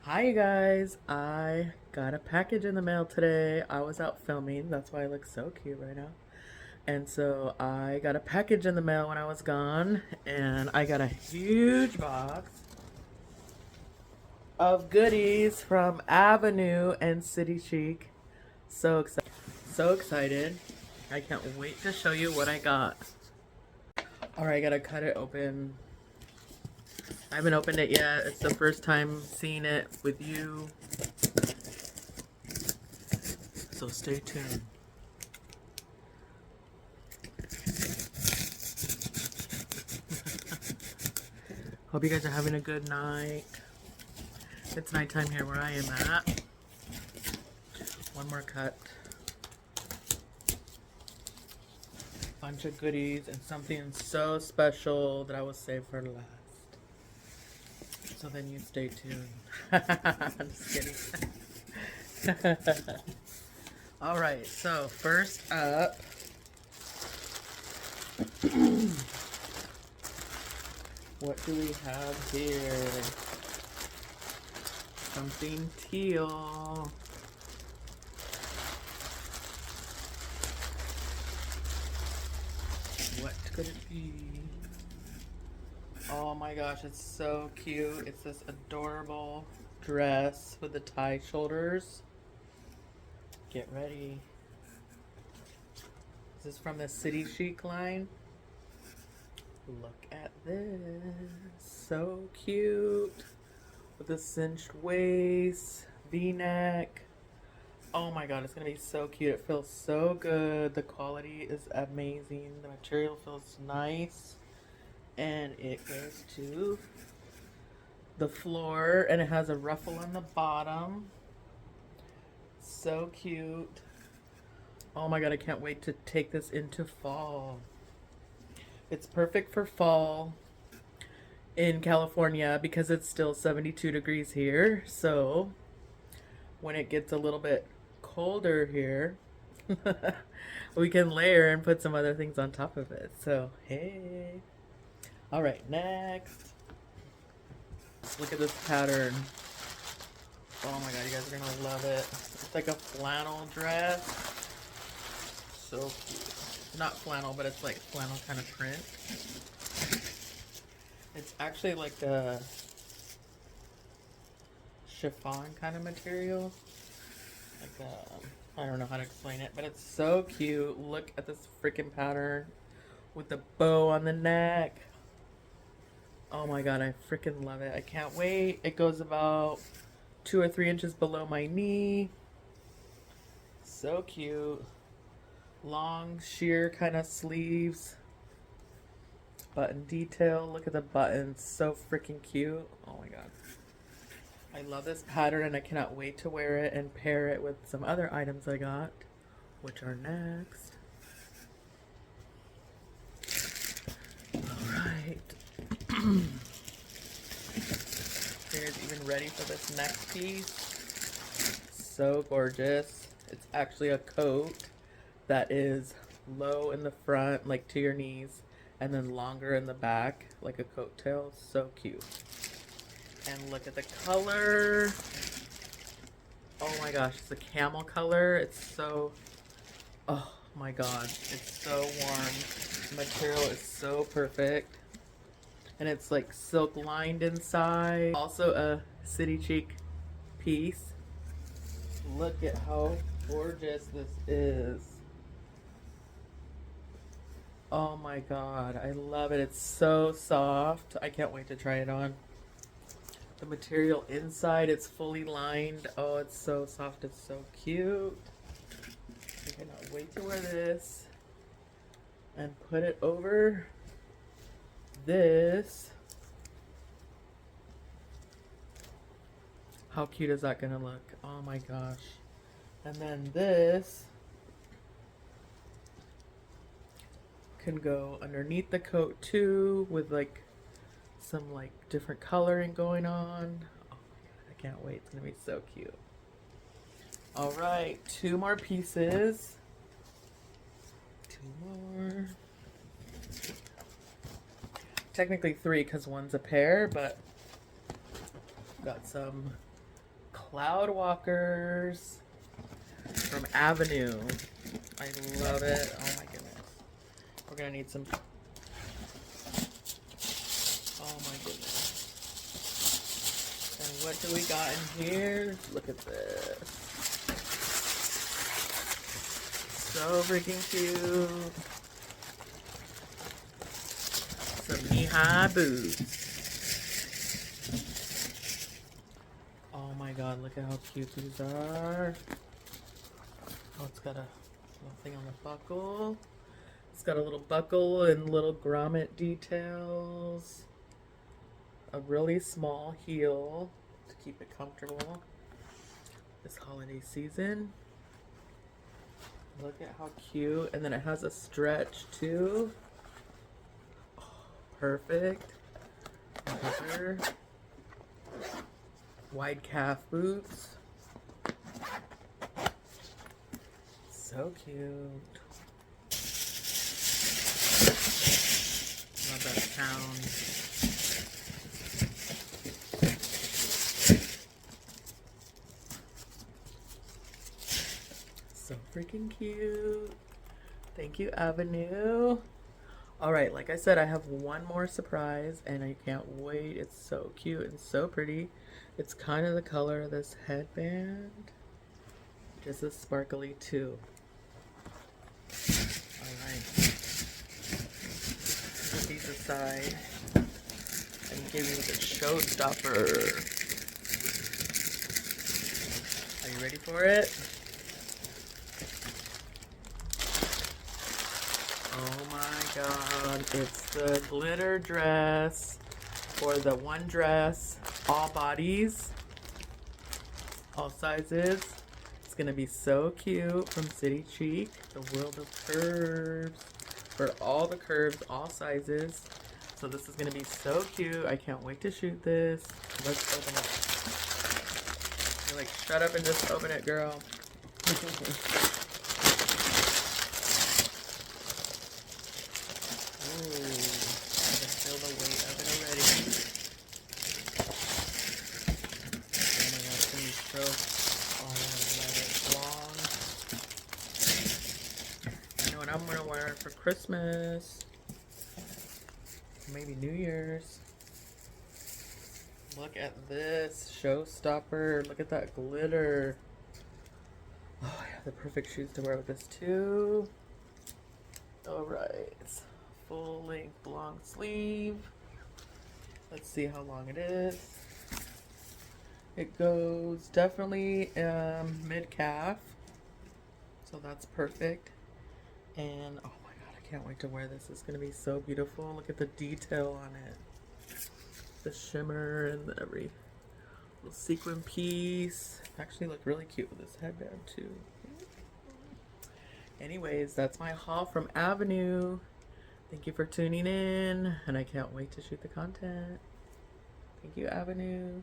Hi, you guys. I got a package in the mail today. I was out filming. That's why I look so cute right now. And so I got a package in the mail when I was gone. And I got a huge box of goodies from Avenue and City Chic. So excited. So excited. I can't wait to show you what I got. Alright, I gotta cut it open. I haven't opened it yet. It's the first time seeing it with you. So stay tuned. Hope you guys are having a good night. It's nighttime here where I am at. One more cut. Bunch of goodies and something so special that I will save for last. So then you stay tuned. Just kidding. Alright, so first up. What do we have here? Something teal. What could it be? Oh my gosh, it's so cute. It's this adorable dress with the tie shoulders. Get ready. This is from the City Chic line. Look at this. So cute. With a cinched waist, V-neck. Oh my god, it's gonna be so cute. It feels so good. The quality is amazing. The material feels nice. And it goes to the floor and it has a ruffle on the bottom. So cute. Oh my god, I can't wait to take this into fall. It's perfect for fall in California because it's still 72 degrees here. So when it gets a little bit colder here, we can layer and put some other things on top of it. So, hey. All right, next. Look at this pattern. Oh my god, you guys are gonna love it. It's like a flannel dress. So cute. Not flannel, but it's like flannel kind of print. It's actually like a chiffon kind of material. Like I don't know how to explain it, but it's so cute. Look at this freaking pattern with the bow on the neck. Oh my god, I freaking love it. I can't wait. It goes about 2 or 3 inches below my knee. So cute. Long sheer kind of sleeves. Button detail. Look at the buttons. So freaking cute. Oh my god. I love this pattern and I cannot wait to wear it and pair it with some other items I got, which are next. Alright. You guys even ready for this next piece? So gorgeous. It's actually a coat that is low in the front, like to your knees, and then longer in the back, like a coat tail. So cute. And look at the color. Oh my gosh, it's a camel color. It's so, oh my god, it's so warm. The material is so perfect. And it's like silk lined inside. Also a City Chic piece. Look at how gorgeous this is. Oh my god, I love it. It's so soft. I can't wait to try it on. The material inside, it's fully lined. Oh, it's so soft. It's so cute. I cannot wait to wear this and put it over this. How cute is that gonna look? Oh my gosh. And then this can go underneath the coat too with like some like different coloring going on. Oh my god, I can't wait. It's gonna be so cute. All right, 2 more pieces. 2 more. Technically 3 because one's a pair, but got some Cloud Walkers from Avenue. I love it. Oh my goodness. We're gonna need some. Oh my goodness. And what do we got in here? Look at this. So freaking cute. Some knee-high boots. Oh my god, look at how cute these are. Oh, it's got a little thing on the buckle. It's got a little buckle and little grommet details. A really small heel to keep it comfortable this holiday season. Look at how cute. And then it has a stretch too. Oh, perfect. Another wide calf boots. So cute. Love that sound. So freaking cute. Thank you, Avenue. Alright, like I said, I have one more surprise and I can't wait. It's so cute and so pretty. It's kind of the color of this headband. Just as sparkly too. Alright. Put these aside and give you the showstopper. Are you ready for it? Oh my god, it's the glitter dress for the one dress, all bodies, all sizes. It's gonna be so cute from City Chic, the world of curves, for all the curves, all sizes. So this is gonna be so cute. I can't wait to shoot this. Let's open it. You're like, shut up and just open it, girl. Ooh, I can feel the weight of it already. Oh my gosh, it's gonna be so, oh I love it, long. I know what I'm gonna wear for Christmas. Maybe New Year's. Look at this showstopper. Look at that glitter. Oh, I have the perfect shoes to wear with this too. Alright. Full length long sleeve. Let's see how long it is. It goes definitely mid calf. So that's perfect. And oh my god, I can't wait to wear this. It's gonna be so beautiful. Look at the detail on it. The shimmer and every little sequin piece. Actually look really cute with this headband too. Anyways, that's my haul from Avenue. Thank you for tuning in, and I can't wait to shoot the content. Thank you, Avenue.